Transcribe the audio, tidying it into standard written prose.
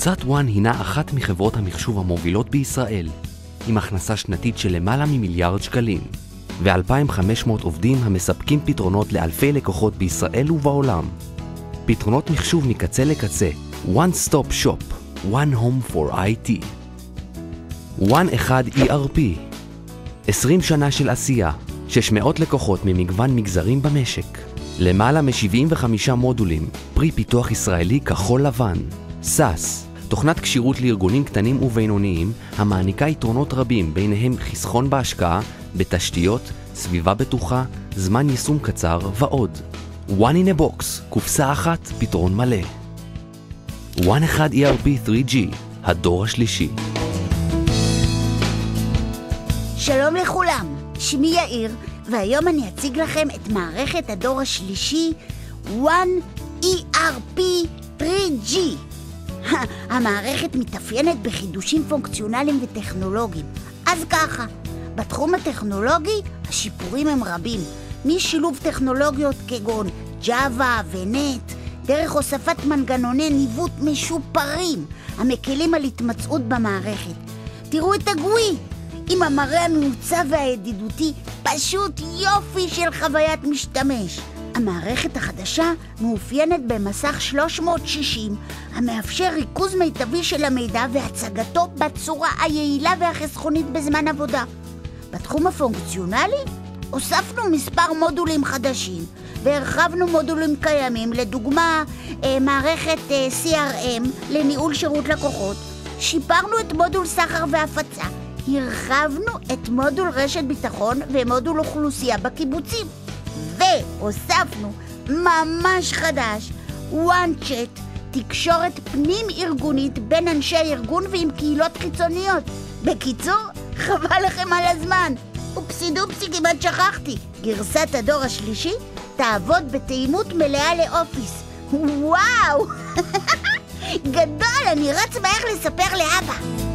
קבוצת וואן הינה אחת מחברות המחשוב המובילות בישראל, עם הכנסה שנתית של למעלה ממיליארד שקלים, ו-2,500 עובדים המספקים פתרונות לאלפי לקוחות בישראל ובעולם. פתרונות מחשוב מקצה לקצה, One Stop Shop, One Home for IT. One אחד ERP, 20 שנה של עשייה, 600 לקוחות ממגוון מגזרים במשק, למעלה מ-75 מודולים, פרי פיתוח ישראלי כחול לבן, SAS, תוכנת קשירות לארגונים קטנים ובינוניים המעניקה יתרונות רבים, ביניהם חיסכון בהשקעה, בתשתיות, סביבה בטוחה, זמן יישום קצר ועוד. One in a box, קופסה אחת, פתרון מלא. One אחד ERP 3G, הדור השלישי. שלום לכולם, שמי יאיר, והיום אני אציג לכם את מערכת הדור השלישי One ERP 3G. המערכת מתאפיינת בחידושים פונקציונליים וטכנולוגיים. אז ככה, בתחום הטכנולוגי השיפורים הם רבים, משילוב טכנולוגיות כגון ג'אווה ונט, דרך הוספת מנגנוני ניווט משופרים המקלים על התמצאות במערכת. תראו את הגוי עם המראה המעוצב והידידותי, פשוט יופי של חוויית משתמש. המערכת החדשה מאופיינת במסך 360 המאפשר ריכוז מיטבי של המידע והצגתו בצורה היעילה והחסכונית בזמן עבודה. בתחום הפונקציונלי הוספנו מספר מודולים חדשים והרחבנו מודולים קיימים, לדוגמה מערכת CRM לניהול שירות לקוחות, שיפרנו את מודול סחר והפצה, הרחבנו את מודול רשת ביטחון ומודול אוכלוסייה בקיבוצים, והוספנו ממש חדש One Chat, תקשורת פנים ארגונית בין אנשי ארגון ועם קהילות חיצוניות. בקיצור, חבל לכם על הזמן. אופסי כמעט שכחתי, גרסת הדור השלישי תעבוד בתאימות מלאה לאופיס. וואו, גדול, אני רץ מהר לספר לאבא.